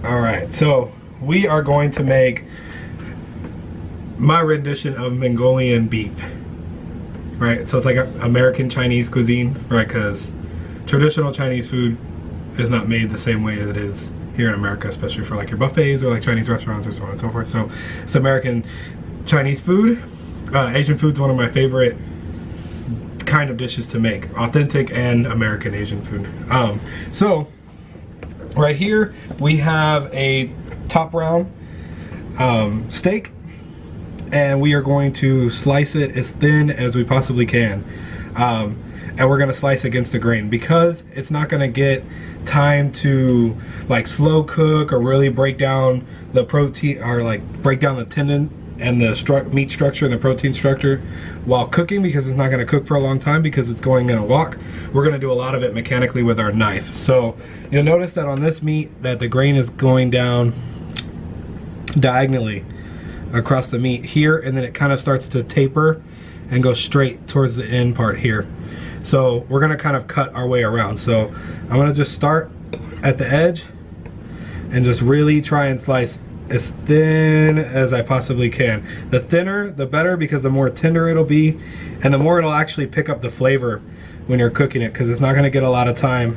Alright, so we are going to make my rendition of Mongolian beef. Right, so it's like American Chinese cuisine, right? Because traditional Chinese food is not made the same way as it is here in America, especially for like your buffets or like Chinese restaurants or so on and so forth. So it's American Chinese food. Asian food's one of my favorite kind of dishes to make, authentic and American Asian food. So right here we have a top round steak, and we are going to slice it as thin as we possibly can, and we're going to slice against the grain because it's not going to get time to like slow cook or really break down the protein, or like break down the tendon and the meat structure and the protein structure while cooking, because it's not going to cook for a long time because it's going in a wok. We're going to do a lot of it mechanically with our knife. So you'll notice that on this meat that the grain is going down diagonally across the meat here, and then it kind of starts to taper and go straight towards the end part here. So we're going to kind of cut our way around. So I'm going to just start at the edge and just really try and slice as thin as I possibly can. The thinner the better, because the more tender it'll be and the more it'll actually pick up the flavor when you're cooking it, because it's not going to get a lot of time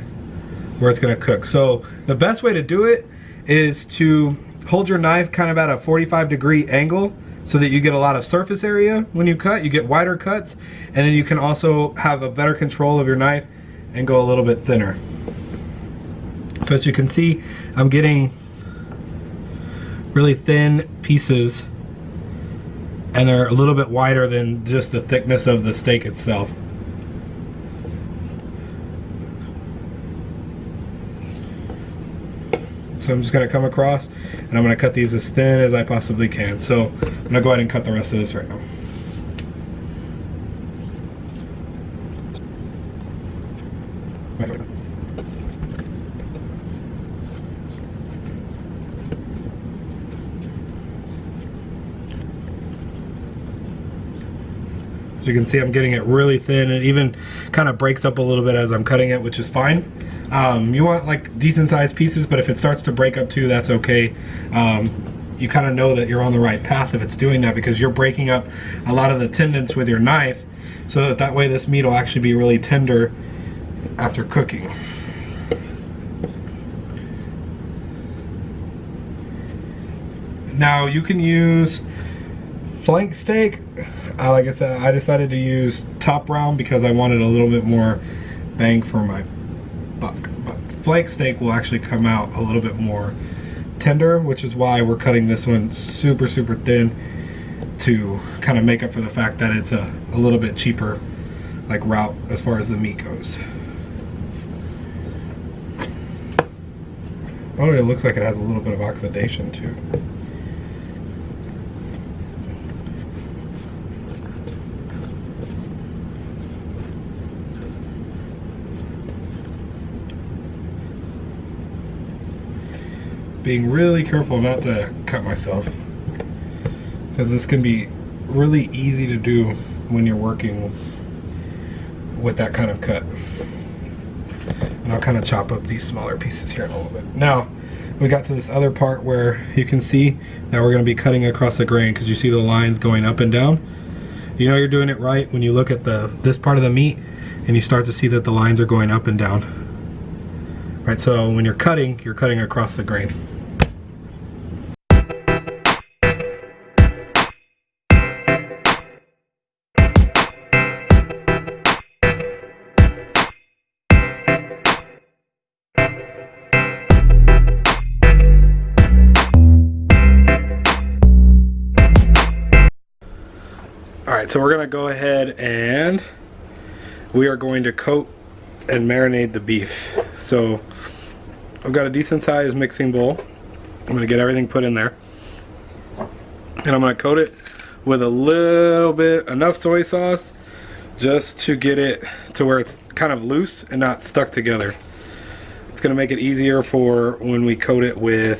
where it's going to cook. So the best way to do it is to hold your knife kind of at a 45-degree angle so that you get a lot of surface area when you cut. You get wider cuts, and then you can also have a better control of your knife and go a little bit thinner. So as you can see, I'm getting really thin pieces, and they're a little bit wider than just the thickness of the steak itself. So I'm just going to come across and I'm going to cut these as thin as I possibly can. So I'm going to go ahead and cut the rest of this right now. So you can see I'm getting it really thin. It even kind of breaks up a little bit as I'm cutting it, which is fine. You want like decent sized pieces, but if it starts to break up too, that's okay. You kind of know that you're on the right path if it's doing that, because you're breaking up a lot of the tendons with your knife, so that way this meat will actually be really tender after cooking. Now you can use flank steak. Like I said, I decided to use top round because I wanted a little bit more bang for my buck. But flank steak will actually come out a little bit more tender, which is why we're cutting this one super thin, to kind of make up for the fact that it's a little bit cheaper like route as far as the meat goes. Oh, it looks like it has a little bit of oxidation too. Being really careful not to cut myself, because this can be really easy to do when you're working with that kind of cut. And I'll kind of chop up these smaller pieces here in a little bit. Now we got to this other part where you can see that we're going to be cutting across the grain, because you see the lines going up and down. You know you're doing it right when you look at this part of the meat and you start to see that the lines are going up and down. Right, so when you're cutting across the grain. Alright, so we're going to go ahead and we are going to coat and marinate the beef. So I've got a decent sized mixing bowl. I'm going to get everything put in there, and I'm going to coat it with a little bit, enough soy sauce just to get it to where it's kind of loose and not stuck together. It's going to make it easier for when we coat it with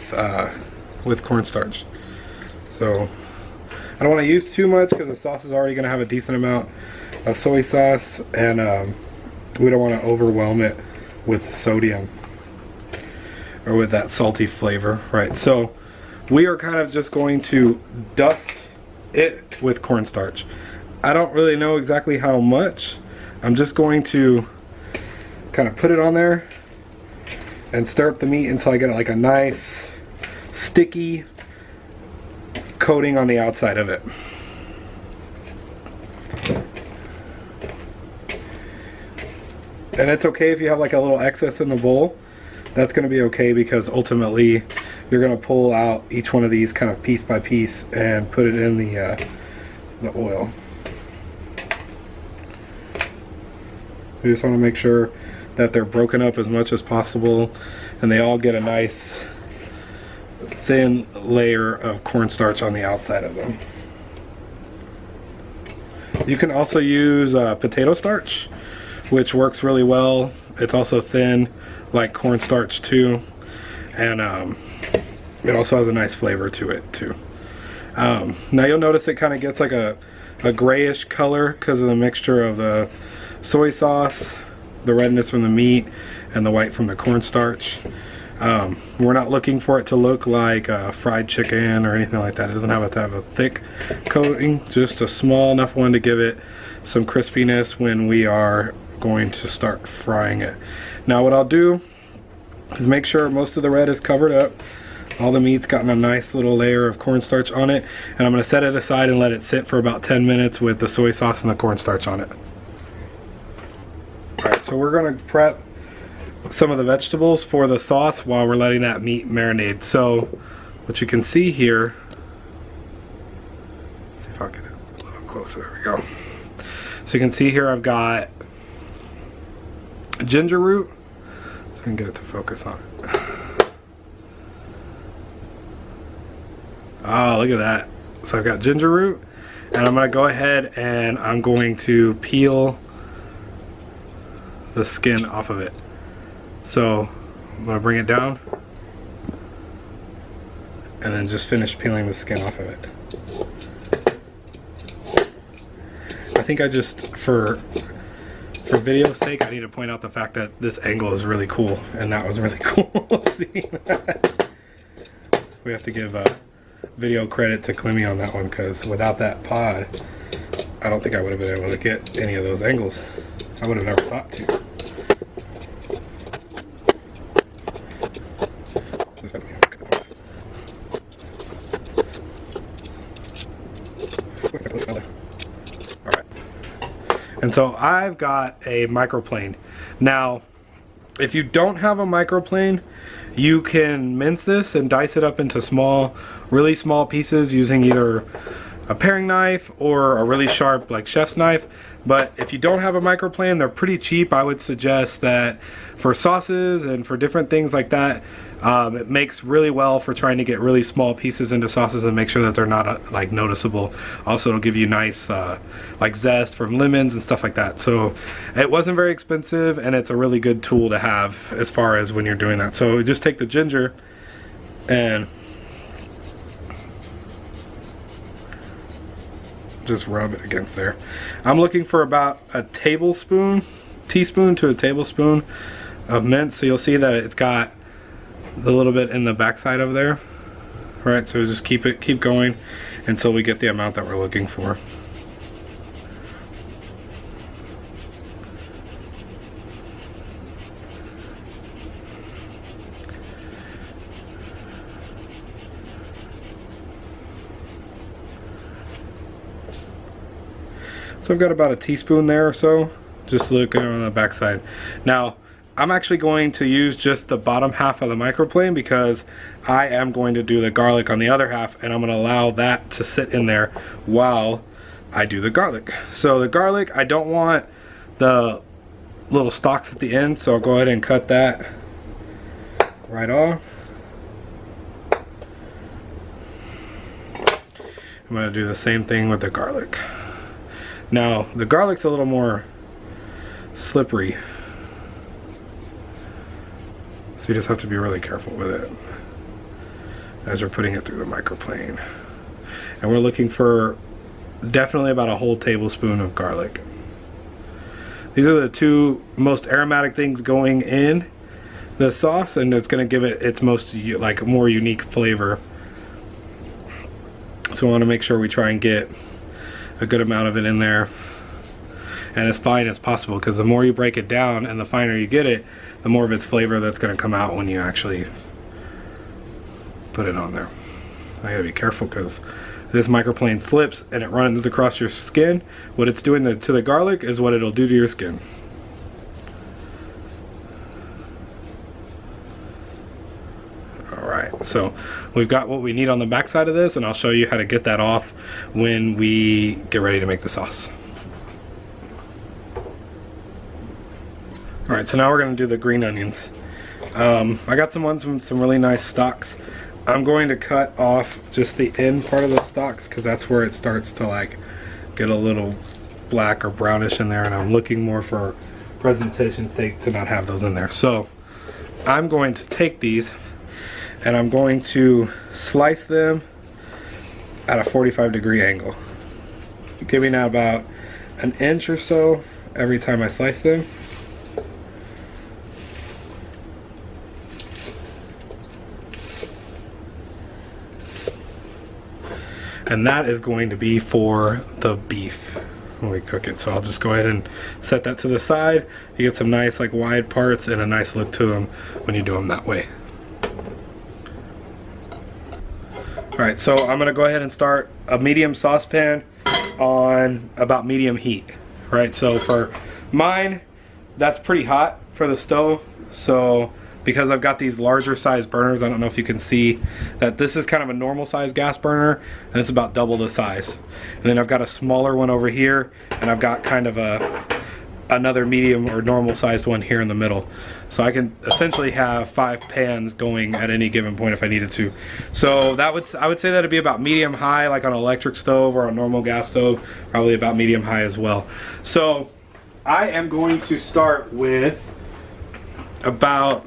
cornstarch. So I don't want to use too much because the sauce is already going to have a decent amount of soy sauce, and we don't want to overwhelm it with sodium. or with that salty flavor, right? So we are kind of just going to dust it with cornstarch. I don't really know exactly how much. I'm just going to kind of put it on there and stir up the meat until I get like a nice sticky coating on the outside of it. And it's okay if you have like a little excess in the bowl. That's going to be okay, because ultimately you're going to pull out each one of these kind of piece by piece and put it in the oil. We just want to make sure that they're broken up as much as possible and they all get a nice thin layer of cornstarch on the outside of them. You can also use potato starch, which works really well. It's also thin like cornstarch too, and it also has a nice flavor to it too. Now you'll notice it kind of gets like a grayish color because of the mixture of the soy sauce, the redness from the meat, and the white from the cornstarch. We're not looking for it to look like fried chicken or anything like that. It doesn't have to have a thick coating, just a small enough one to give it some crispiness when we are going to start frying it. Now what I'll do is make sure most of the red is covered up. All the meat's gotten a nice little layer of cornstarch on it, and I'm going to set it aside and let it sit for about 10 minutes with the soy sauce and the cornstarch on it. Alright, so we're going to prep some of the vegetables for the sauce while we're letting that meat marinate. So what you can see here, let's see if I'll get it a little closer, there we go. So you can see here I've got ginger root, so I can get it to focus on it. Oh, look at that. So I've got ginger root, and I'm going to go ahead and I'm going to peel the skin off of it. So I'm going to bring it down and then just finish peeling the skin off of it. I think I just, for video's sake, I need to point out the fact that this angle is really cool, and that was really cool seeing that. We have to give video credit to Clemmy on that one, because without that pod, I don't think I would have been able to get any of those angles. I would have never thought to. And so I've got a microplane. Now, if you don't have a microplane, you can mince this and dice it up into small, really small pieces using either a paring knife or a really sharp like chef's knife. But if you don't have a microplane, they're pretty cheap. I would suggest that for sauces and for different things like that, it makes really well for trying to get really small pieces into sauces and make sure that they're not like noticeable. Also, it'll give you nice like zest from lemons and stuff like that. So it wasn't very expensive, and it's a really good tool to have as far as when you're doing that. So just take the ginger and just rub it against there. I'm looking for about a teaspoon to a tablespoon of mint. So you'll see that it's got a little bit in the backside of there. All right, so just keep going until we get the amount that we're looking for. So I've got about a teaspoon there or so, just looking on the backside. Now, I'm actually going to use just the bottom half of the microplane because I am going to do the garlic on the other half, and I'm going to allow that to sit in there while I do the garlic. So the garlic, I don't want the little stalks at the end, so I'll go ahead and cut that right off. I'm going to do the same thing with the garlic. Now, the garlic's a little more slippery, so you just have to be really careful with it as you're putting it through the microplane. And we're looking for definitely about a whole tablespoon of garlic. These are the two most aromatic things going in the sauce, and it's going to give it its most like more unique flavor. So we want to make sure we try and get a good amount of it in there, and as fine as possible, because the more you break it down and the finer you get it, the more of its flavor that's going to come out when you actually put it on there. I gotta be careful because this microplane slips and it runs across your skin. What it's doing to the garlic is what it'll do to your skin. Alright, so we've got what we need on the back side of this, and I'll show you how to get that off when we get ready to make the sauce. Alright, so now we're going to do the green onions. I got some ones from some really nice stocks. I'm going to cut off just the end part of the stalks because that's where it starts to like get a little black or brownish in there, and I'm looking more for presentation's sake to not have those in there. So I'm going to take these and I'm going to slice them at a 45-degree angle, giving out about an inch or so every time I slice them. And that is going to be for the beef when we cook it. So I'll just go ahead and set that to the side. You get some nice like wide parts and a nice look to them when you do them that way. Alright, so I'm going to go ahead and start a medium saucepan on about medium heat. Right, so for mine, that's pretty hot for the stove. So because I've got these larger size burners, I don't know if you can see that this is kind of a normal size gas burner, and it's about double the size. And then I've got a smaller one over here, and I've got kind of another medium or normal sized one here in the middle. So I can essentially have 5 pans going at any given point if I needed to. So I would say that'd be about medium high, like on an electric stove or a normal gas stove, probably about medium high as well. So I am going to start with about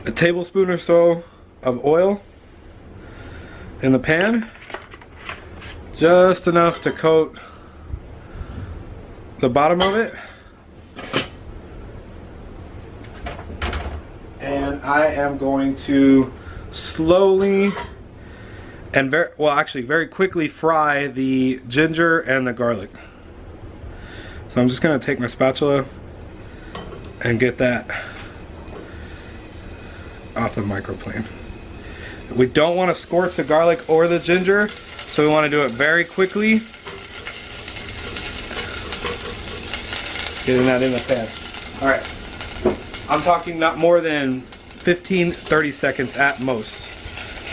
a tablespoon or so of oil in the pan, just enough to coat the bottom of it. And I am going to slowly and very quickly fry the ginger and the garlic. So I'm just going to take my spatula and get that off the microplane. We don't want to scorch the garlic or the ginger, so we want to do it very quickly. Getting that in the pan. Alright, I'm talking not more than 15-30 seconds at most.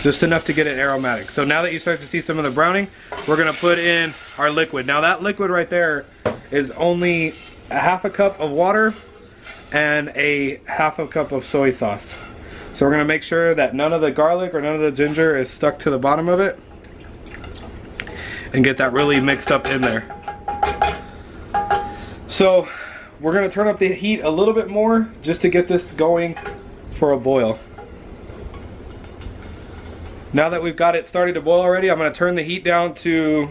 Just enough to get it aromatic. So now that you start to see some of the browning, we're going to put in our liquid. Now that liquid right there is only a half a cup of water and a half a cup of soy sauce. So we're going to make sure that none of the garlic or none of the ginger is stuck to the bottom of it, and get that really mixed up in there. So we're going to turn up the heat a little bit more just to get this going for a boil. Now that we've got it started to boil already, I'm going to turn the heat down to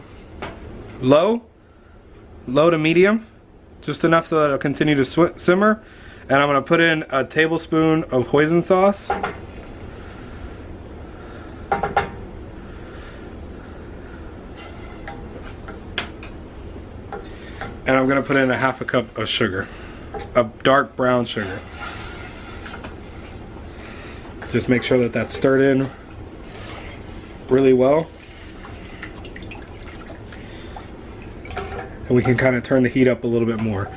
low to medium, just enough so that it'll continue to simmer. And I'm going to put in a tablespoon of Hoisin sauce. And I'm going to put in a half a cup of sugar, of dark brown sugar. Just make sure that that's stirred in really well. And we can kind of turn the heat up a little bit more.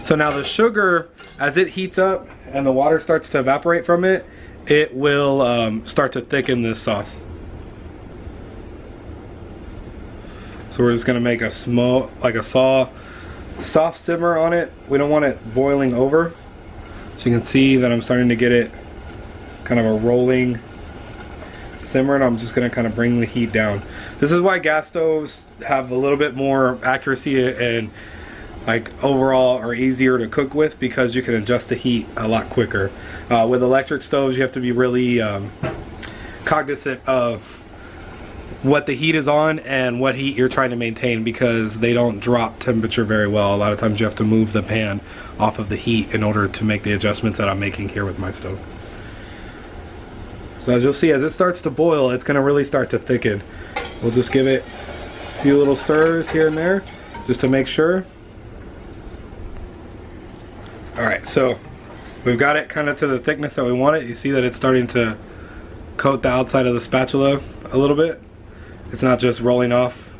So now the sugar, as it heats up and the water starts to evaporate from it, it will start to thicken this sauce. So we're just going to make a small, like a soft simmer on it. We don't want it boiling over. So you can see that I'm starting to get it kind of a rolling simmer, and I'm just going to kind of bring the heat down. This is why gas stoves have a little bit more accuracy and like overall are easier to cook with, because you can adjust the heat a lot quicker. With electric stoves, you have to be really cognizant of what the heat is on and what heat you're trying to maintain, because they don't drop temperature very well. A lot of times you have to move the pan off of the heat in order to make the adjustments that I'm making here with my stove. So as you'll see, as it starts to boil, it's going to really start to thicken. We'll just give it a few little stirs here and there just to make sure. Alright, so we've got it kind of to the thickness that we want it. You see that it's starting to coat the outside of the spatula a little bit. It's not just rolling off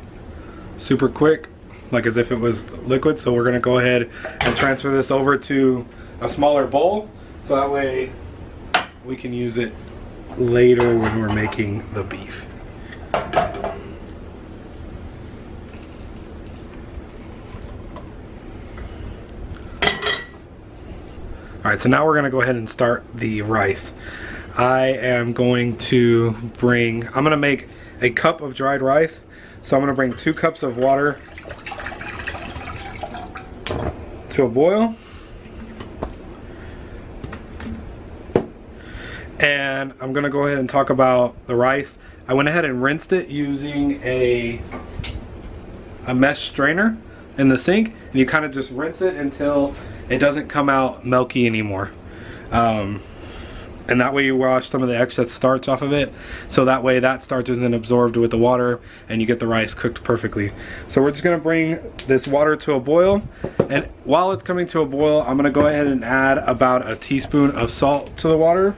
super quick like as if it was liquid. So we're going to go ahead and transfer this over to a smaller bowl so that way we can use it later when we're making the beef. Alright, so now we're going to go ahead and start the rice. I am going to I'm going to make a cup of dried rice. So I'm going to bring 2 cups of water to a boil. And I'm going to go ahead and talk about the rice. I went ahead and rinsed it using a mesh strainer in the sink. And you kind of just rinse it until it doesn't come out milky anymore. And that way you wash some of the excess starch off of it, so that way that starch isn't absorbed with the water and you get the rice cooked perfectly. So we're just going to bring this water to a boil, and while it's coming to a boil, I'm going to go ahead and add about a teaspoon of salt to the water.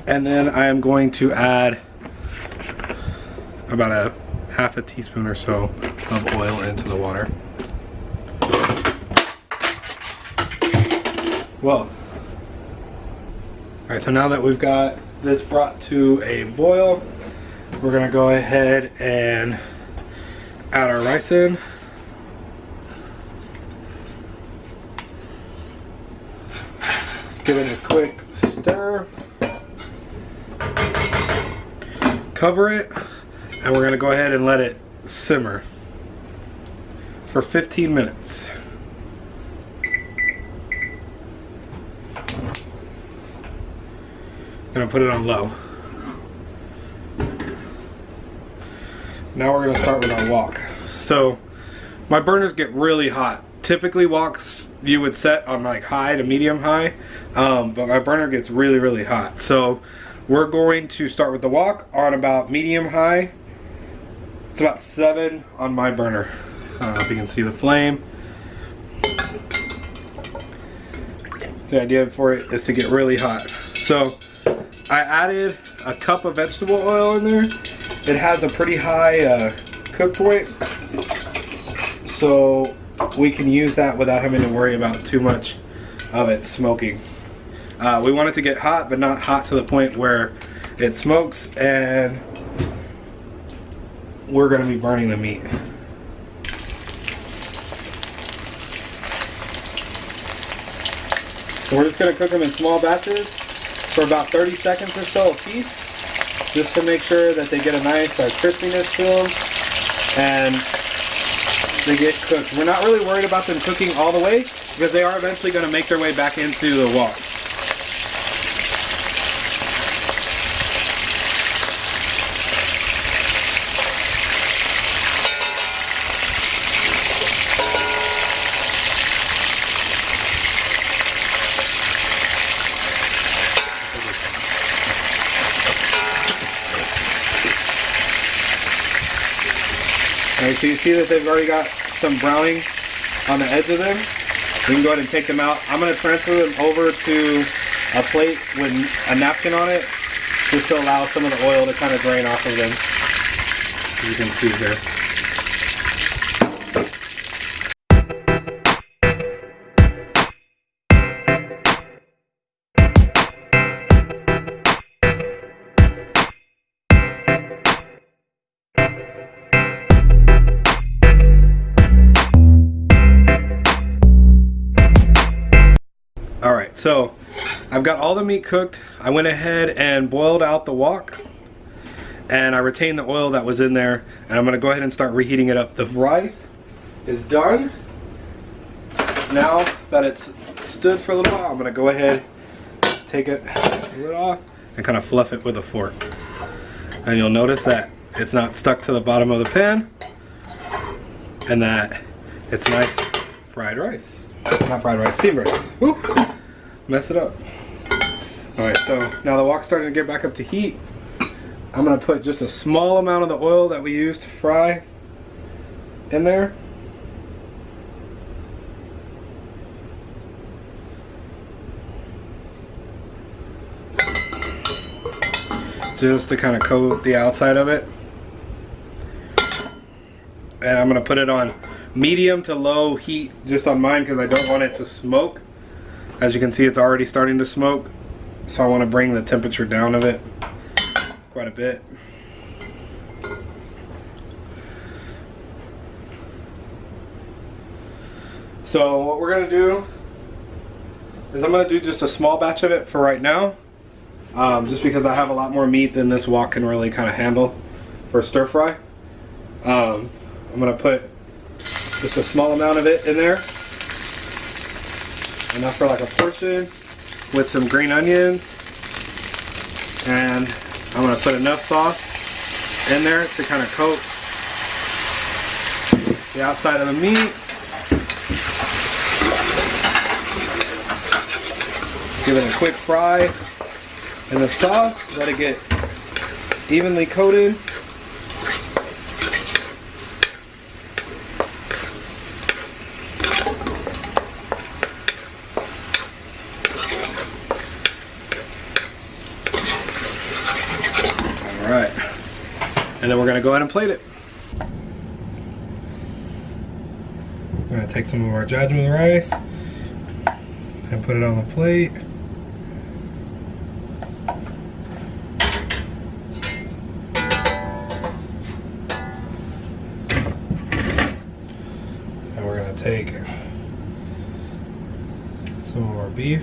And then I am going to add about a half a teaspoon or so of oil into the water. Well, alright, so now that we've got this brought to a boil, we're going to go ahead and add our rice in. Give it a quick stir. Cover it, and we're going to go ahead and let it simmer for 15 minutes. Gonna put it on low. Now we're gonna start with our wok. So my burners get really hot. Typically woks you would set on like high to medium high, but my burner gets really hot. So we're going to start with the wok on about medium high. It's about 7 on my burner. I don't know if you can see the flame. The idea for it is to get really hot. So I added a cup of vegetable oil in there. It has a pretty high cook point, so we can use that without having to worry about too much of it smoking. We want it to get hot, but not hot to the point where it smokes and we're going to be burning the meat. So we're just going to cook them in small batches for about 30 seconds or so a piece, just to make sure that they get a nice crispiness to them and they get cooked. We're not really worried about them cooking all the way because they are eventually going to make their way back into the wok. Alright, so you see that they've already got some browning on the edge of them. We can go ahead and take them out. I'm going to transfer them over to a plate with a napkin on it, just to allow some of the oil to kind of drain off of them, as you can see here. Alright, so I've got all the meat cooked. I went ahead and boiled out the wok, and I retained the oil that was in there, and I'm going to go ahead and start reheating it up. The rice is done. Now that it's stood for a little while, I'm going to go ahead, just take it a little off, and kind of fluff it with a fork. And you'll notice that it's not stuck to the bottom of the pan and that it's nice fried rice. Not fried rice, steamed rice. Woo! Mess it up. Alright, so now the wok's starting to get back up to heat. I'm going to put just a small amount of the oil that we used to fry in there. Just to kind of coat the outside of it. And I'm going to put it on medium to low heat just on mine because I don't want it to smoke. As you can see, it's already starting to smoke. So I want to bring the temperature down of it quite a bit. So what we're going to do is I'm going to do just a small batch of it for right now. Just because I have a lot more meat than this wok can really kind of handle for stir fry. I'm going to put just a small amount of it in there. Enough for like a portion with some green onions. And I'm going to put enough sauce in there to kind of coat the outside of the meat. Give it a quick fry in the sauce, let it get evenly coated. Alright, and then we're going to go ahead and plate it. We're going to take some of our jasmine rice and put it on the plate. Take some of our beef.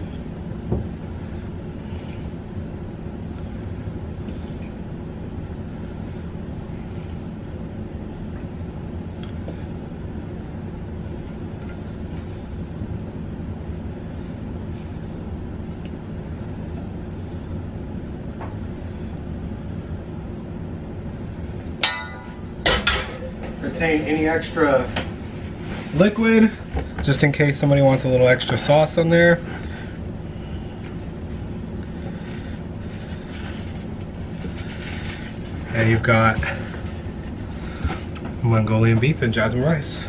Retain any extra liquid, just in case somebody wants a little extra sauce on there. And you've got Mongolian beef and jasmine rice.